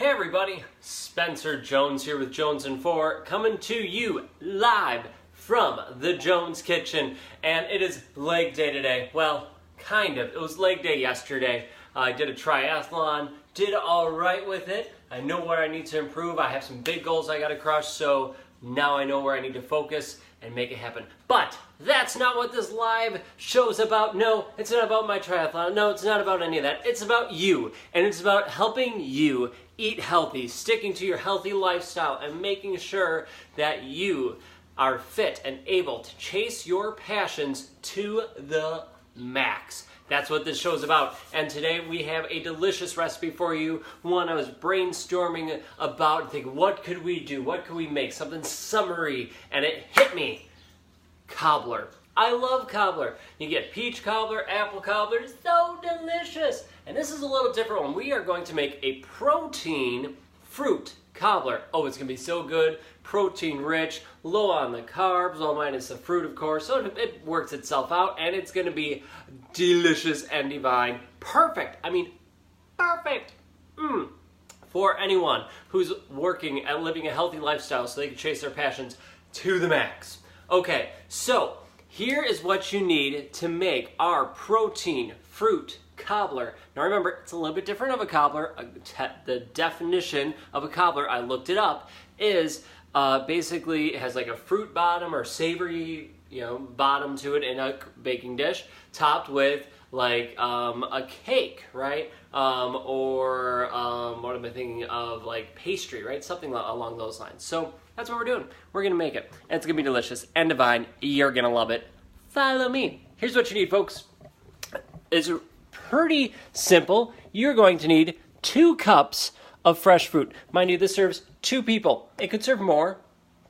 Hey everybody, Spencer Jones here with Jones and 4, coming to you live from the Jones kitchen. And it is leg day today. Well, kind of. It was leg day yesterday. I did a triathlon, did all right with it. I know where I need to improve. I have some big goals I gotta crush, so now I know where I need to focus and make it happen. But that's not what this live show's about. No, it's not about my triathlon. No, it's not about any of that. It's about you, and it's about helping you eat healthy, sticking to your healthy lifestyle, and making sure that you are fit and able to chase your passions to the max. That's what this show's about. And today we have a delicious recipe for you. One I was brainstorming about, thinking, what could we do? What could we make? Something summery. And it hit me. Cobbler. I love cobbler. You get peach cobbler, apple cobbler. It's so delicious. And this is a little different one. We are going to make a protein fruit cobbler. Oh, it's going to be so good. Protein rich, low on the carbs, all minus the fruit, of course. So it works itself out, and it's going to be delicious and divine. Perfect. I mean, perfect. For anyone who's working at living a healthy lifestyle so they can chase their passions to the max. Okay, so here is what you need to make our protein fruit cobbler. Now remember, it's a little bit different of a cobbler. The definition of a cobbler, I looked it up, is basically it has like a fruit bottom or savory, bottom to it in a baking dish, topped with like a cake, right? Or what am I thinking of? Like pastry, right? Something along those lines. So that's what we're doing. We're gonna make it, and it's gonna be delicious and divine. You're gonna love it. Follow me. Here's what you need, folks. It's pretty simple. You're going to need 2 cups of fresh fruit. Mind you, this serves 2 people. It could serve more,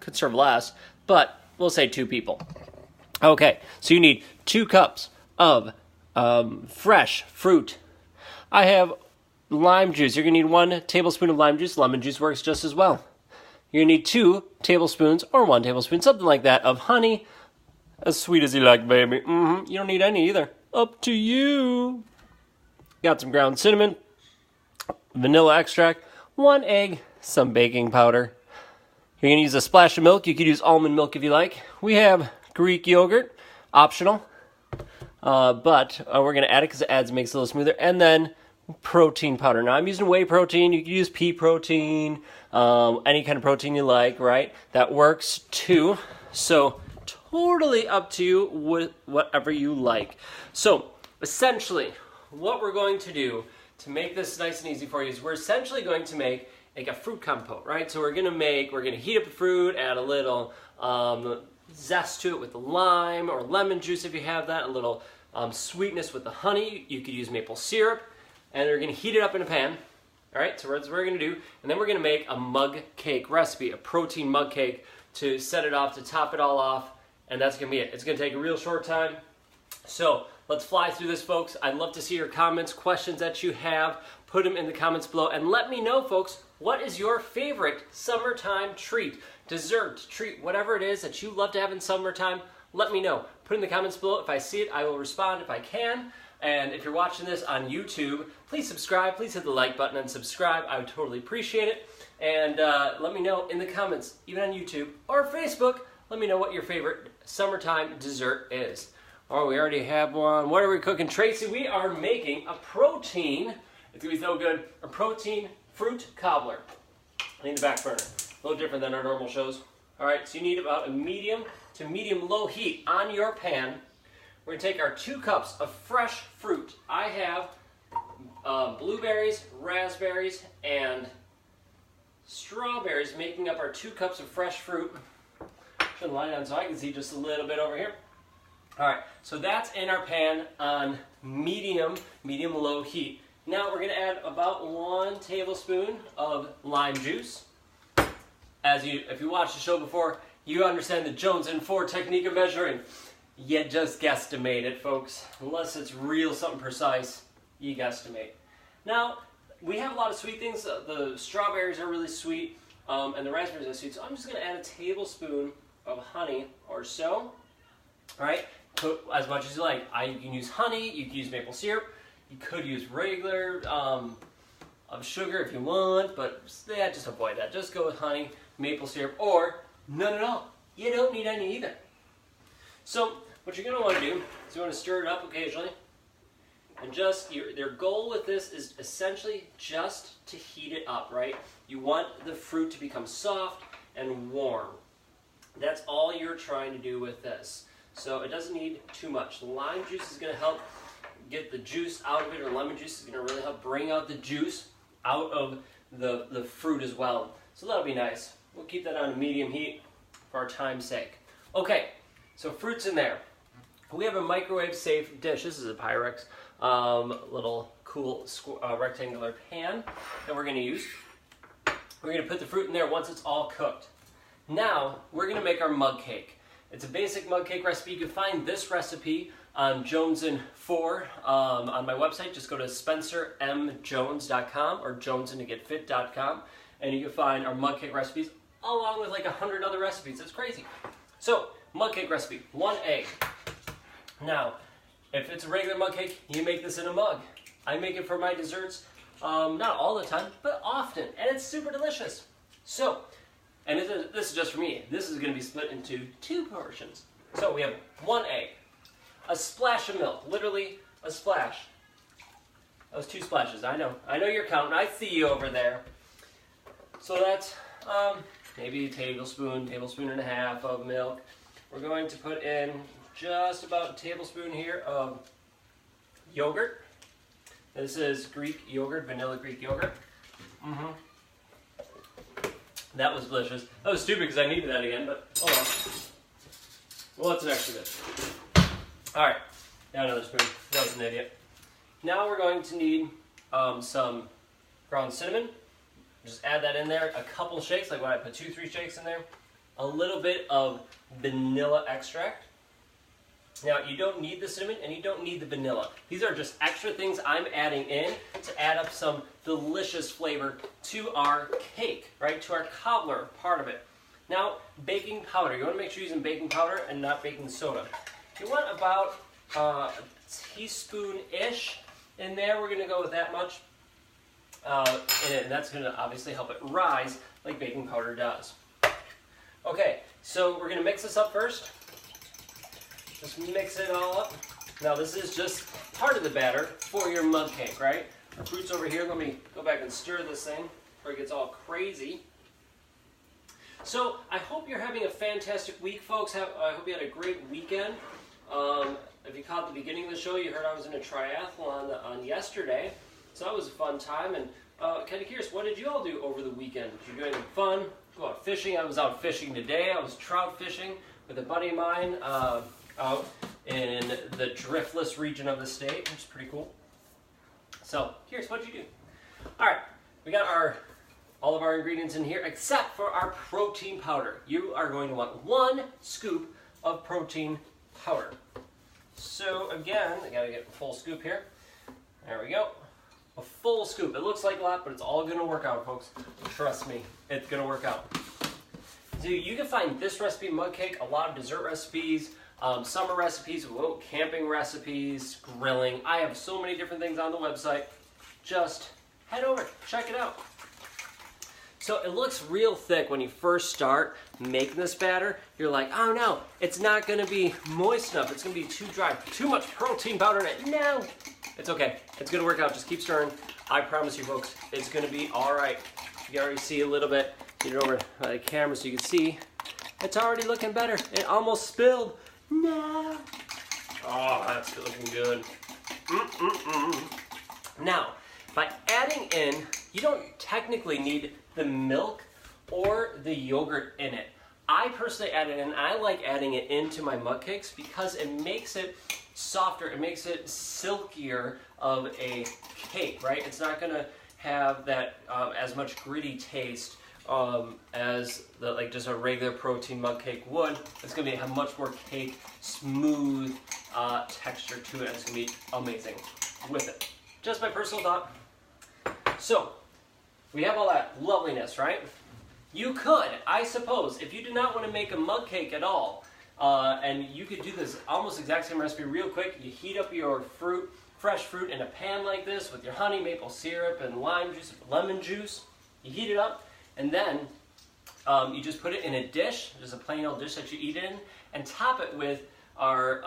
could serve less, but we'll say 2 people. Okay, so you need 2 cups of fresh fruit. I have lime juice. You're going to need 1 tablespoon of lime juice. Lemon juice works just as well. You're going to need 2 tablespoons or 1 tablespoon, something like that, of honey. As sweet as you like, baby. You don't need any either. Up to you. Got some ground cinnamon, vanilla extract, 1 egg, some baking powder. You're going to use a splash of milk. You could use almond milk if you like. We have Greek yogurt, optional. But we're going to add it because it makes it a little smoother. And then protein powder. Now I'm using whey protein. You could use pea protein, any kind of protein you like, right? That works too. So totally up to you with whatever you like. So essentially, what we're going to do to make this nice and easy for you is we're essentially going to make like a fruit compote, right? So we're gonna heat up the fruit, add a little zest to it with the lime or lemon juice if you have that, a little sweetness with the honey. You could use maple syrup, and we're gonna heat it up in a pan. All right, so that's what we're gonna do, and then we're gonna make a mug cake recipe, a protein mug cake to set it off, to top it all off, and that's gonna be it. It's gonna take a real short time. So let's fly through this, folks. I'd love to see your comments, questions that you have. Put them in the comments below, and let me know, folks, what is your favorite summertime treat, dessert, treat, whatever it is that you love to have in summertime. Let me know. Put in the comments below. If I see it, I will respond if I can. And if you're watching this on YouTube, please subscribe. Please hit the like button and subscribe. I would totally appreciate it. And let me know in the comments, even on YouTube or Facebook, let me know what your favorite summertime dessert is. Oh, we already have one. What are we cooking, Tracy? We are making a protein, it's gonna be so good, a protein fruit cobbler. I need the back burner. A little different than our normal shows. All right, so you need about a medium to medium-low heat on your pan. We're gonna take our 2 cups of fresh fruit. I have blueberries, raspberries, and strawberries making up our 2 cups of fresh fruit. Should lie down so I can see just a little bit over here. All right, so that's in our pan on medium-low heat. Now we're gonna add about 1 tablespoon of lime juice. If you watched the show before, you understand the Jones and 4 technique of measuring. You just guesstimate it, folks. Unless it's real something precise, you guesstimate. Now, we have a lot of sweet things. The strawberries are really sweet, and the raspberries are sweet. So I'm just gonna add a tablespoon of honey or so. All right, put as much as you like. You can use honey, you can use maple syrup, you could use regular of sugar if you want, but yeah, just avoid that. Just go with honey, maple syrup, or none at all. You don't need any either. So what you're going to want to do is you want to stir it up occasionally. And just, their goal with this is essentially just to heat it up, right? You want the fruit to become soft and warm. That's all you're trying to do with this. So it doesn't need too much. Lime juice is going to help get the juice out of it, or lemon juice is going to really help bring out the juice out of the fruit as well. So that'll be nice. We'll keep that on a medium heat for our time's sake. Okay, so fruit's in there. We have a microwave safe dish. This is a Pyrex little cool rectangular pan that we're going to use. We're going to put the fruit in there once it's all cooked. Now we're going to make our mug cake. It's a basic mug cake recipe. You can find this recipe on Jones & 4 on my website. Just go to spencermjones.com or jonesandtogetfit.com, and you can find our mug cake recipes along with like 100 other recipes. It's crazy. So, mug cake recipe, 1 egg. Now, if it's a regular mug cake, you make this in a mug. I make it for my desserts, not all the time, but often, and it's super delicious. So, and this is just for me. This is going to be split into 2 portions. So we have 1 egg, a splash of milk, literally a splash. That was 2 splashes. I know you're counting. I see you over there. So that's maybe a tablespoon and a half of milk. We're going to put in just about a tablespoon here of yogurt. This is Greek yogurt, vanilla Greek yogurt. That was delicious. That was stupid because I needed that again, but oh well. Well, that's an extra bit. Alright, now another spoon. That was an idiot. Now we're going to need some ground cinnamon. Just add that in there. A couple shakes, like when I put 2-3 shakes in there. A little bit of vanilla extract. Now, you don't need the cinnamon and you don't need the vanilla. These are just extra things I'm adding in to add up some delicious flavor to our cake, right? To our cobbler part of it. Now, baking powder. You want to make sure you're using baking powder and not baking soda. You want about a teaspoon-ish in there. We're going to go with that much. And that's going to obviously help it rise like baking powder does. Okay, so we're going to mix this up first. Just mix it all up. Now this is just part of the batter for your mug cake, right? Our fruit's over here. Let me go back and stir this thing before it gets all crazy. So I hope you're having a fantastic week, folks. I hope you had a great weekend. If you caught the beginning of the show, you heard I was in a triathlon on yesterday. So that was a fun time. And kind of curious, what did you all do over the weekend? Did you do anything fun? Go out fishing? I was out fishing today. I was trout fishing with a buddy of mine. Out in the driftless region of the state, which is pretty cool. So, here's what you do. Alright, we got all of our ingredients in here, except for our protein powder. You are going to want 1 scoop of protein powder. So, again, I gotta get a full scoop here. There we go. A full scoop. It looks like a lot, but it's all gonna work out, folks. Trust me, it's gonna work out. So, you can find this recipe, mug cake, a lot of dessert recipes, summer recipes, camping recipes, grilling. I have so many different things on the website. Just head over, check it out. So it looks real thick when you first start making this batter. You're like, oh no, it's not going to be moist enough. It's going to be too dry. Too much protein powder in it. No, it's okay. It's going to work out. Just keep stirring. I promise you, folks, it's going to be all right. You can already see a little bit. Get it over the camera so you can see. It's already looking better. It almost spilled. No. Oh, that's looking good. Now, by adding in, you don't technically need the milk or the yogurt in it. I personally add it in. I like adding it into my mug cakes because it makes it softer. It makes it silkier of a cake, right? It's not going to have that as much gritty taste as just a regular protein mug cake would. It's going to have much more cake, smooth texture to it. And it's going to be amazing with it. Just my personal thought. So, we have all that loveliness, right? You could, I suppose, if you do not want to make a mug cake at all, and you could do this almost exact same recipe real quick. You heat up your fruit fresh fruit in a pan like this with your honey, maple syrup, and lime juice, lemon juice. You heat it up, and then you just put it in a dish, just a plain old dish that you eat in, and top it with our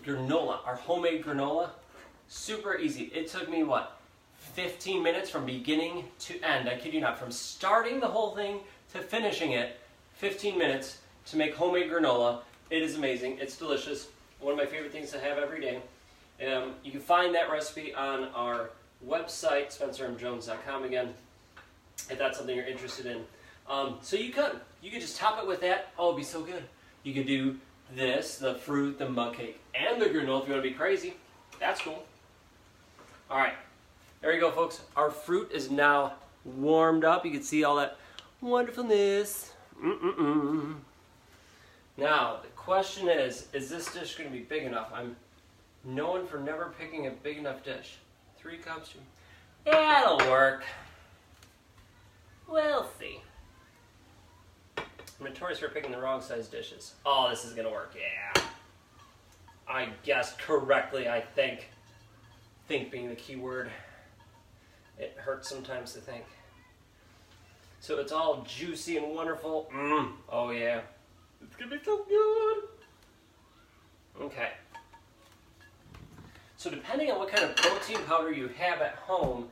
granola, our homemade granola. Super easy. It took me, what, 15 minutes from beginning to end. I kid you not. From starting the whole thing to finishing it, 15 minutes to make homemade granola. It is amazing. It's delicious. One of my favorite things to have every day. You can find that recipe on our website, spencermjones.com again, if that's something you're interested in. So you could just top it with that. Oh, it'd be so good. You could do this, the fruit, the mug cake, and the granola if you want to be crazy. That's cool. All right, there you go, folks. Our fruit is now warmed up. You can see all that wonderfulness. Now, the question is this dish going to be big enough? I'm known for never picking a big enough dish. 3 cups. Yeah, it'll work. We'll see. I'm notorious for picking the wrong size dishes. Oh, this is going to work, yeah. I guessed correctly, I think. Think being the key word. It hurts sometimes to think. So it's all juicy and wonderful. Oh yeah. It's going to be so good. Okay. So depending on what kind of protein powder you have at home,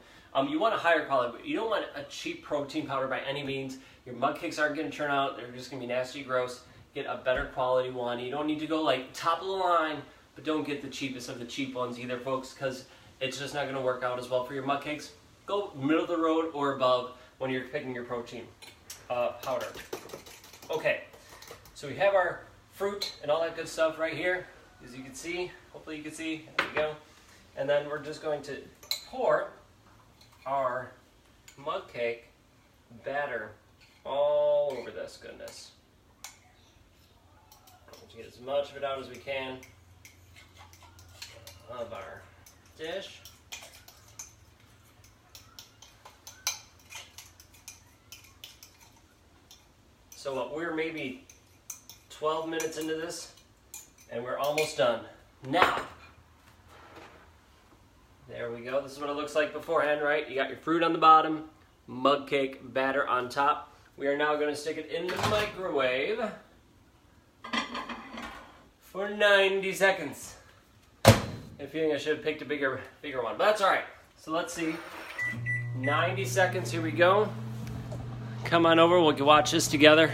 you want a higher quality, but you don't want a cheap protein powder by any means. Your mug cakes aren't going to turn out. They're just going to be nasty, gross. Get a better quality one. You don't need to go like top of the line, but don't get the cheapest of the cheap ones either, folks, because it's just not going to work out as well for your mug cakes. Go middle of the road or above when you're picking your protein powder. Okay, so we have our fruit and all that good stuff right here, as you can see. Hopefully you can see. There we go. And then we're just going to pour our mug cake batter all over this goodness. Let's get as much of it out as we can of our dish. So what, we're maybe 12 minutes into this and we're almost done. Now, there we go. This is what it looks like beforehand, right? You got your fruit on the bottom, mug cake batter on top. We are now going to stick it in the microwave for 90 seconds. I think I should have picked a bigger one, but that's all right. So let's see. 90 seconds, here we go. Come on over, we can watch this together.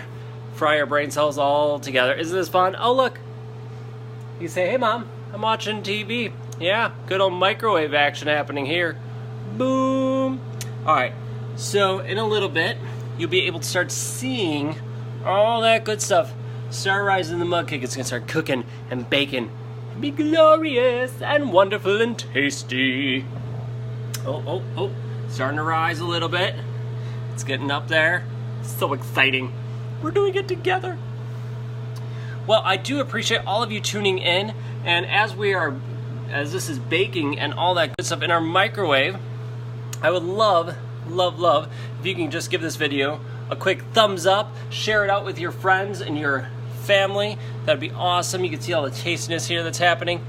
Fry our brain cells all together. Isn't this fun? Oh, look. You say, hey, Mom, I'm watching TV. Yeah, good old microwave action happening here. Boom. All right, so in a little bit, you'll be able to start seeing all that good stuff start rising in the mug cake. It's going to start cooking and baking. Be glorious and wonderful and tasty. Oh, starting to rise a little bit. It's getting up there. So exciting. We're doing it together. Well, I do appreciate all of you tuning in, and as this is baking and all that good stuff in our microwave, I would love if you can just give this video a quick thumbs up, share it out with your friends and your family. That'd be awesome. You can see all the tastiness here that's happening.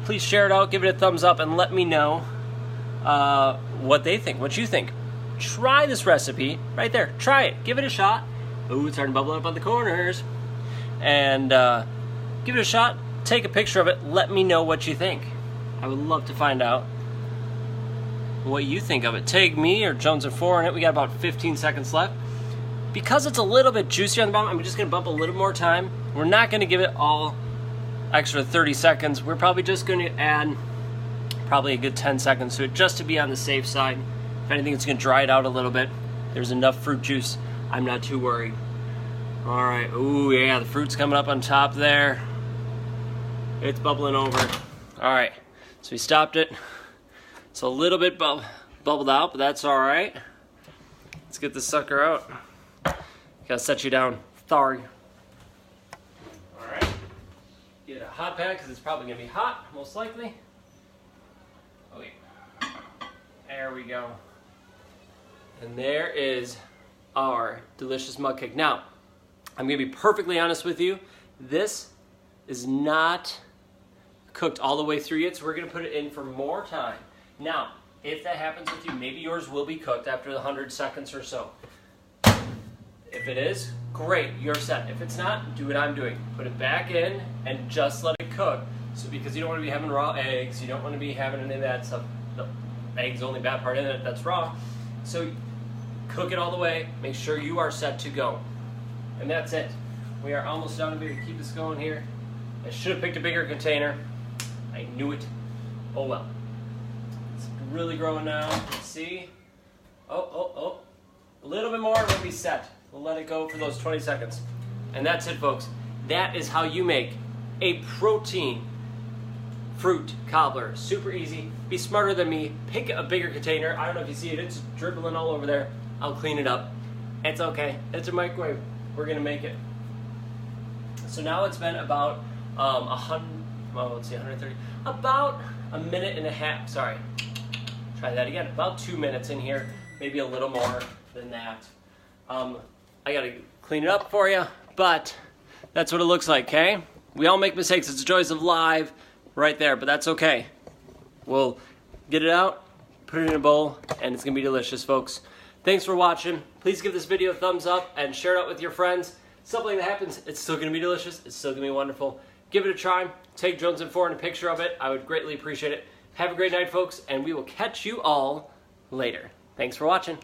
Please share it out, give it a thumbs up, and let me know what they think, what you think. Try this recipe right there. Try it. Give it a shot. Ooh, it's starting to bubble up on the corners. And give it a shot. Take a picture of it. Let me know what you think. I would love to find out what you think of it. Tag me or Jones and 4 in it. We got about 15 seconds left. Because it's a little bit juicy on the bottom, I'm just going to bump a little more time. We're not going to give it all extra 30 seconds. We're probably just going to add probably a good 10 seconds to it just to be on the safe side. If anything, it's going to dry it out a little bit. There's enough fruit juice. I'm not too worried. All right. Ooh, yeah, the fruit's coming up on top there. It's bubbling over. All right. So we stopped it. It's a little bit bubbled out, but that's all right. Let's get this sucker out. Gotta set you down. Sorry. All right. Get a hot pack because it's probably gonna be hot, most likely. Oh yeah. There we go. And there is our delicious mug cake. Now, I'm gonna be perfectly honest with you. This is not cooked all the way through yet, so we're gonna put it in for more time. Now, if that happens with you, maybe yours will be cooked after the 100 seconds or so. If it is, great, you're set. If it's not, do what I'm doing. Put it back in and just let it cook. So because you don't want to be having raw eggs, you don't want to be having any of that stuff. The egg's the only bad part in it that's raw. So cook it all the way, make sure you are set to go. And that's it. We are almost done. We keep this going here. I should have picked a bigger container. I knew it. Oh well. It's really growing now. See? Oh. A little bit more and we'll be set. We'll let it go for those 20 seconds. And that's it, folks. That is how you make a protein fruit cobbler. Super easy. Be smarter than me. Pick a bigger container. I don't know if you see it. It's dribbling all over there. I'll clean it up. It's okay. It's a microwave. We're going to make it. So now it's been about 130. About a minute and a half. Sorry. Try that again. About 2 minutes in here. Maybe a little more than that. I gotta clean it up for you, but that's what it looks like, okay? We all make mistakes. It's the joys of live right there, but that's okay. We'll get it out, put it in a bowl, and it's gonna be delicious, folks. Thanks for watching. Please give this video a thumbs up and share it out with your friends. Something that happens, it's still gonna be delicious. It's still gonna be wonderful. Give it a try. Take Jones and 4 and a picture of it. I would greatly appreciate it. Have a great night, folks, and we will catch you all later. Thanks for watching.